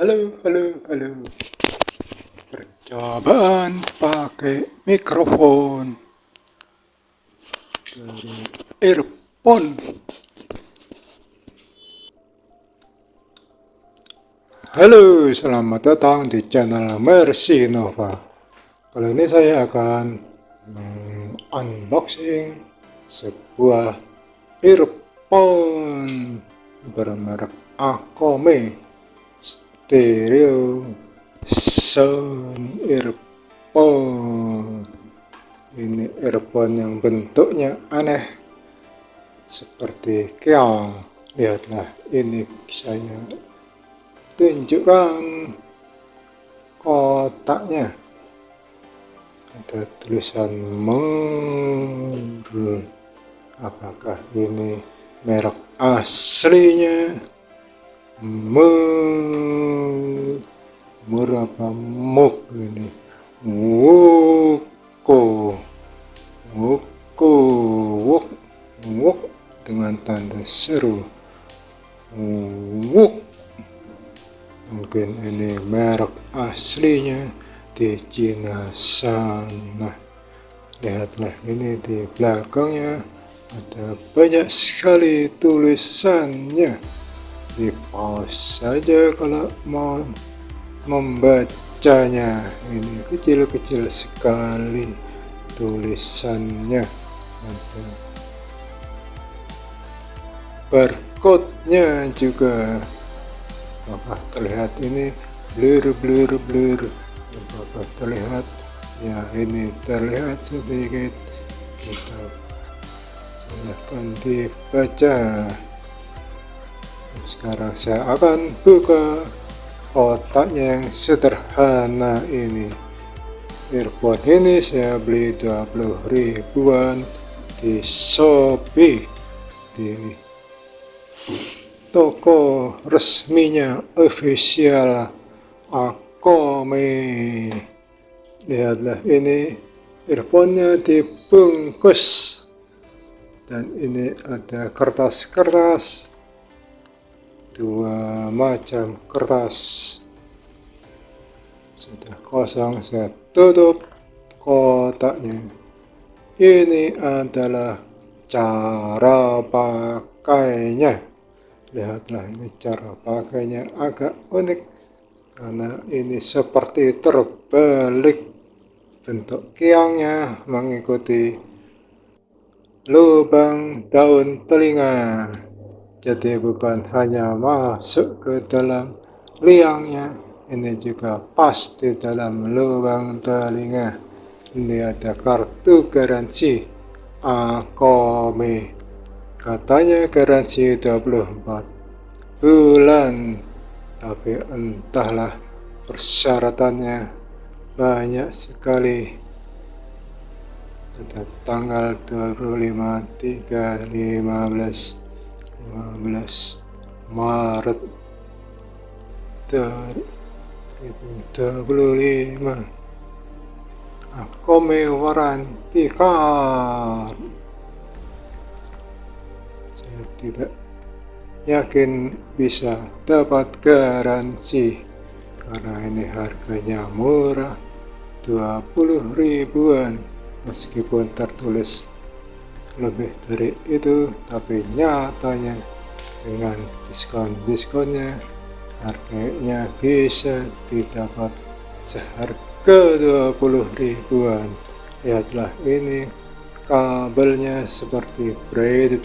Halo, halo, halo. Percobaan pakai mikrofon dari earphone. Halo, selamat datang di channel Mercy Nova. Kali ini saya akan unboxing sebuah earphone bermerek Akome Stereo Sound Earphone. Ini earphone yang bentuknya aneh seperti keong. Lihatlah, ini saya tunjukkan kotaknya. Ada tulisan Mer. Apakah ini merek aslinya? Mer apa muk ini? Wuko. Wuko. Wuk. Wuk dengan tanda seru. Wuk. Mungkin ini merek aslinya di Cina sana. Lihatlah, ini di belakangnya ada banyak sekali tulisannya. Di pause saja kalau mau membacanya. Ini kecil-kecil sekali tulisannya. Ada barcode-nya juga. Apakah terlihat ini blur? Apakah terlihat? Ya, ini terlihat sedikit. Kita silahkan dibaca. Sekarang saya akan buka kotaknya yang sederhana ini. Earphone ini saya beli 20 ribuan di Shopee, di toko resminya official Akome. Lihatlah, ini earphone-nya dibungkus dan ini ada kertas-kertas, dua macam kertas. Sudah kosong, saya tutup kotaknya. Ini adalah cara pakainya. Lihatlah, ini cara pakainya agak unik karena ini seperti terbalik. Bentuk keongnya mengikuti lubang daun telinga. Jadi bukan hanya masuk ke dalam liangnya, ini juga pas di dalam lubang telinga. Ini ada kartu garansi Akome. Katanya garansi 24 bulan, tapi entahlah, persyaratannya banyak sekali. Ada tanggal 25, 3, 15 Maret 2025. Akome waranti card. Saya tidak yakin bisa dapat garansi karena ini harganya murah, 20 ribuan, meskipun tertulis lebih dari itu, tapi nyatanya dengan diskon-diskonnya harganya bisa didapat seharga 20 ribuan. Lihatlah, ini kabelnya seperti braided.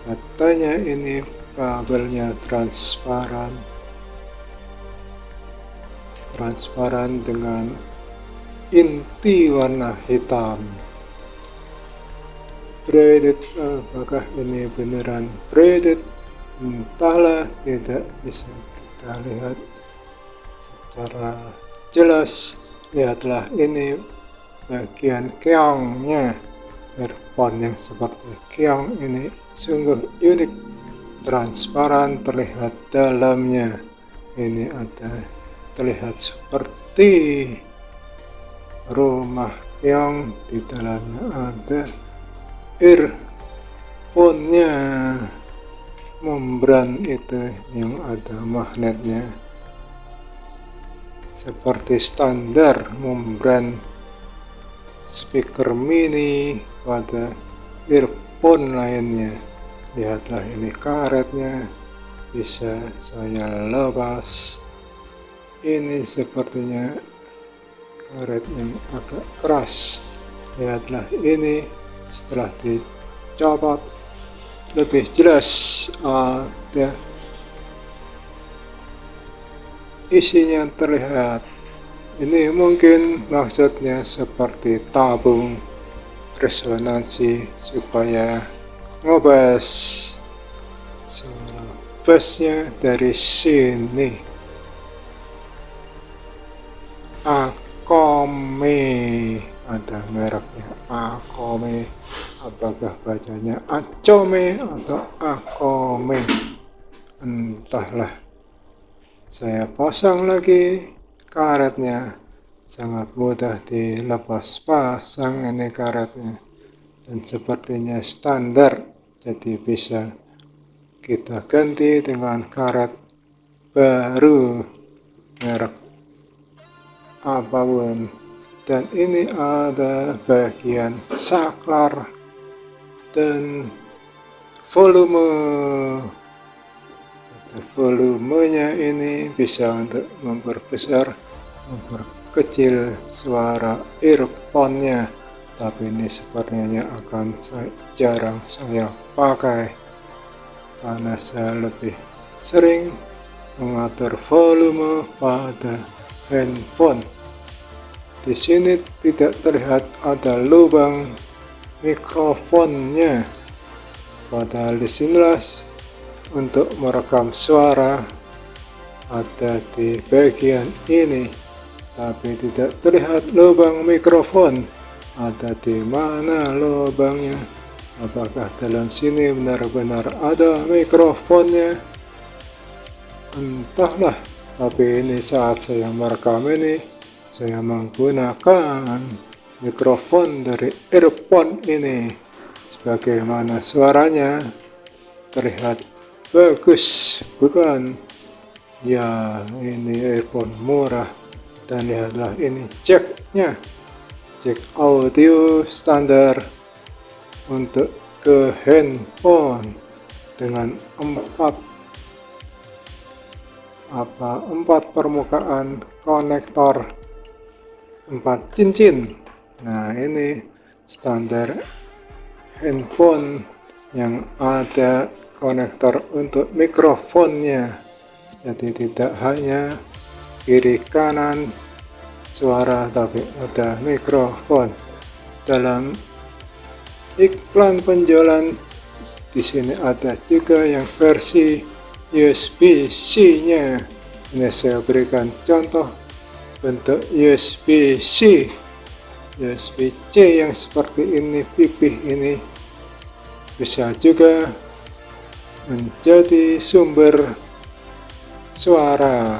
Katanya ini kabelnya transparan dengan inti warna hitam. Braided, apakah ini beneran braided? Entahlah, tidak bisa kita lihat secara jelas. Lihatlah, ini bagian keongnya. Earphone yang seperti keong ini sungguh unik, transparan, terlihat dalamnya. Ini terlihat seperti rumah keong, di dalamnya ada earphone-nya, membran itu yang ada magnetnya. seperti standar membran speaker mini pada earphone lainnya. Lihatlah ini karetnya, bisa saya lepas. Ini sepertinya karet yang agak keras. Lihatlah ini, setelah dicopot lebih jelas ada isinya terlihat. Ini mungkin maksudnya seperti tabung resonansi supaya ngebas suara bassnya dari sini. Akome, ada mereknya Akome. Apakah bacanya Acome atau Akome? Entahlah. Saya pasang lagi karetnya, sangat mudah dilepas pasang ini karetnya, dan sepertinya standar, jadi bisa kita ganti dengan karet baru merek apapun. Dan ini ada bagian saklar dan volume. Volumenya ini bisa untuk memperbesar, memperkecil suara earphone-nya, tapi ini sepertinya akan jarang saya pakai karena saya lebih sering mengatur volume pada handphone. Di sini tidak terlihat ada lubang mikrofonnya, padahal disinilah untuk merekam suara ada di bagian ini, tapi tidak terlihat lubang mikrofon. Ada di mana lubangnya? Apakah dalam sini benar-benar ada mikrofonnya? Entahlah, tapi ini saat saya merekam ini, saya menggunakan mikrofon dari earphone ini. Sebagaimana suaranya terlihat bagus, bukan? Ya, ini earphone murah. Dan lihatlah ini ceknya, cek audio standar untuk ke handphone dengan empat permukaan konektor, 4 cincin. Nah, ini standar handphone yang ada konektor untuk mikrofonnya, jadi tidak hanya kiri kanan suara, tapi ada mikrofon. Dalam iklan penjualan di sini ada juga yang versi USB-C-nya. Ini saya berikan contoh bentuk USB-C, USB-C yang seperti ini, pipih ini bisa juga menjadi sumber suara.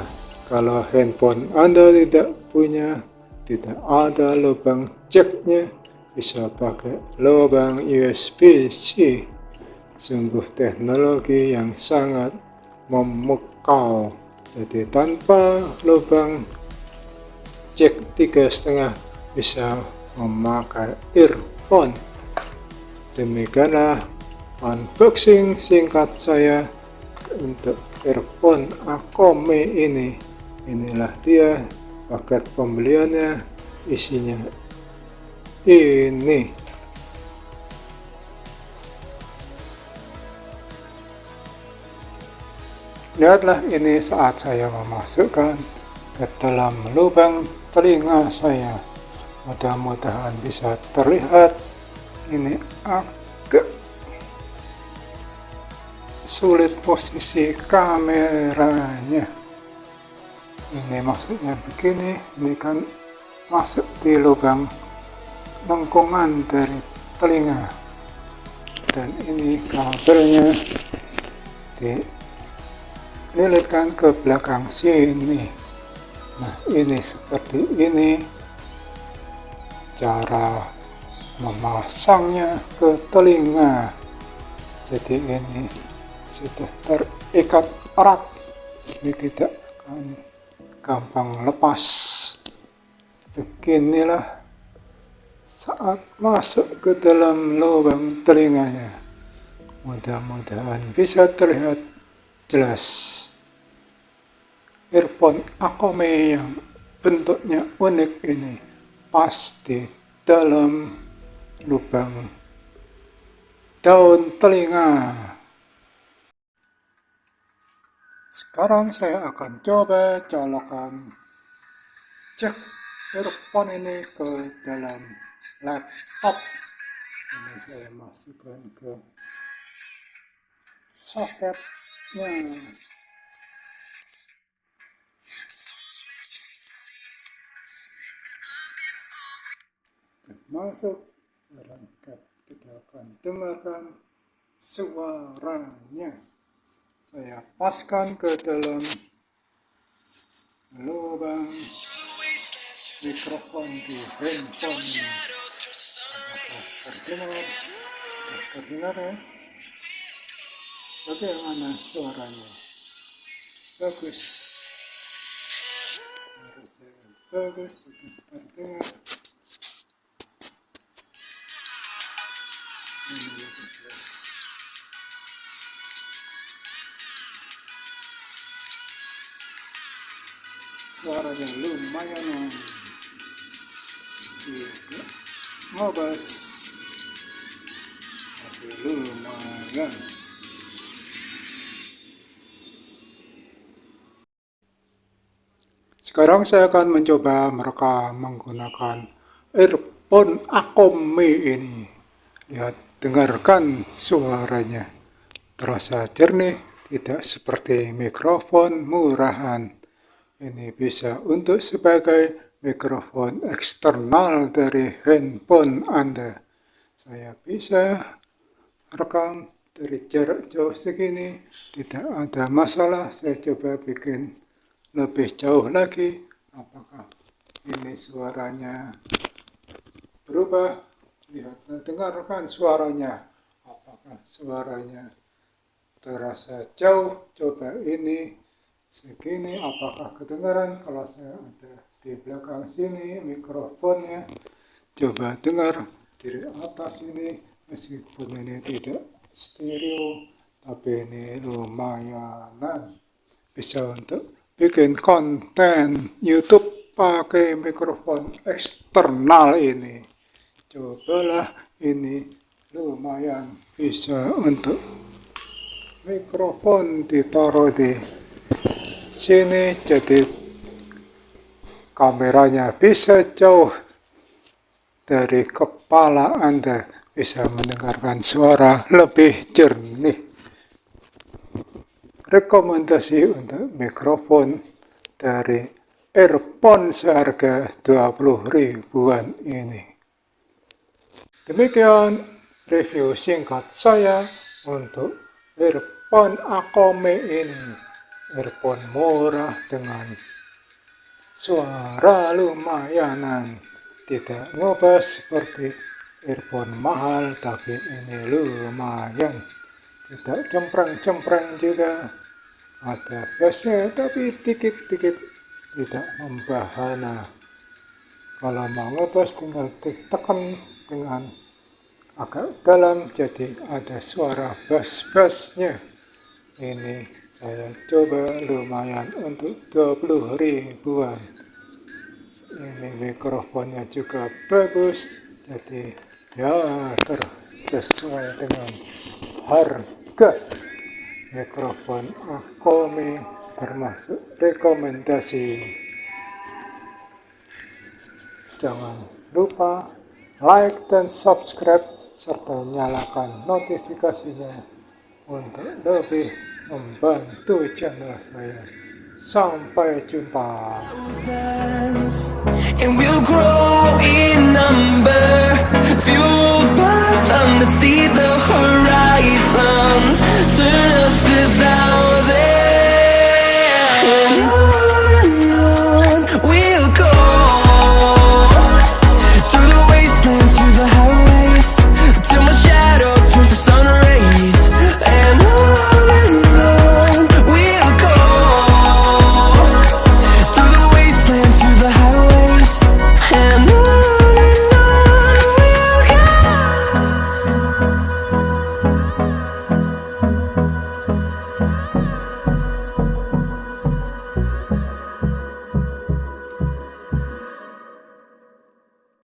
Kalau handphone Anda tidak punya, tidak ada lubang jacknya, bisa pakai lubang USB-C. Sungguh teknologi yang sangat memukau. Jadi tanpa lubang jack 3,5 bisa memakai earphone. Demikianlah unboxing singkat saya untuk earphone Akome ini. Inilah dia paket pembeliannya, isinya ini. Lihatlah ini saat saya memasukkan ke dalam lubang telinga saya. Mudah-mudahan bisa terlihat. Ini agak sulit posisi kameranya. Ini maksudnya begini, ini kan masuk di lubang lengkungan dari telinga, dan ini kabelnya dililitkan ke belakang sini. Nah, ini seperti ini cara memasangnya ke telinga. Jadi ini sudah terikat erat, ini tidak akan gampang lepas. Beginilah saat masuk ke dalam lubang telinganya. Mudah-mudahan bisa terlihat jelas earphone Akome yang bentuknya unik ini pasti dalam lubang daun telinga. Sekarang saya akan coba colokan cek earphone ini ke dalam laptop. Ini saya masukkan ke soketnya. Masuk, berangkat, kita akan dengarkan suaranya. Saya paskan ke dalam lubang mikrofon di handphone ini. Apakah terdengar? Sudah terdengar ya? Bagaimana suaranya? Bagus. Harusnya bagus, sudah terdengar. Ini lebih jelas. Suaranya lumayan tidak ngobas, tapi lumayan. Sekarang saya akan mencoba merekam menggunakan earphone Akome ini. Lihat, dengarkan suaranya. Terasa jernih, tidak seperti mikrofon murahan. Ini bisa untuk sebagai mikrofon eksternal dari handphone Anda. Saya bisa rekam dari jarak jauh segini, tidak ada masalah. Saya coba bikin lebih jauh lagi. Apakah ini suaranya berubah? Lihat, dengarkan suaranya. Apakah suaranya terasa jauh? Coba ini segini, apakah kedengaran? Kalau saya ada di belakang sini mikrofonnya, coba dengar dari atas ini, meskipun ini tidak stereo, tapi ini lumayan bisa untuk bikin konten YouTube pakai mikrofon eksternal ini. Cobalah, ini lumayan bisa untuk mikrofon ditaruh di sini, jadi kameranya bisa jauh dari kepala Anda, bisa mendengarkan suara lebih jernih. Rekomendasi untuk mikrofon dari earphone seharga 20 ribuan ini. Demikian review singkat saya untuk earphone Akome ini. Earphone murah dengan suara lumayanan, tidak ngobas seperti earphone mahal, tapi ini lumayan, tidak cempreng-cempreng juga, ada bassnya tapi dikit-dikit, tidak membahana. Kalau mau ngobas tinggal ditekan dengan agak dalam, jadi ada suara bass-bassnya. Ini saya coba lumayan untuk 20 ribuan. Ini mikrofonnya juga bagus, jadi ya sesuai dengan harga mikrofon Akome, termasuk rekomendasi. Jangan lupa like dan subscribe serta nyalakan notifikasinya untuk lebih membantu channel saya. Sampai jumpa. And we'll grow in number, fueled by them to see the horizon, turn us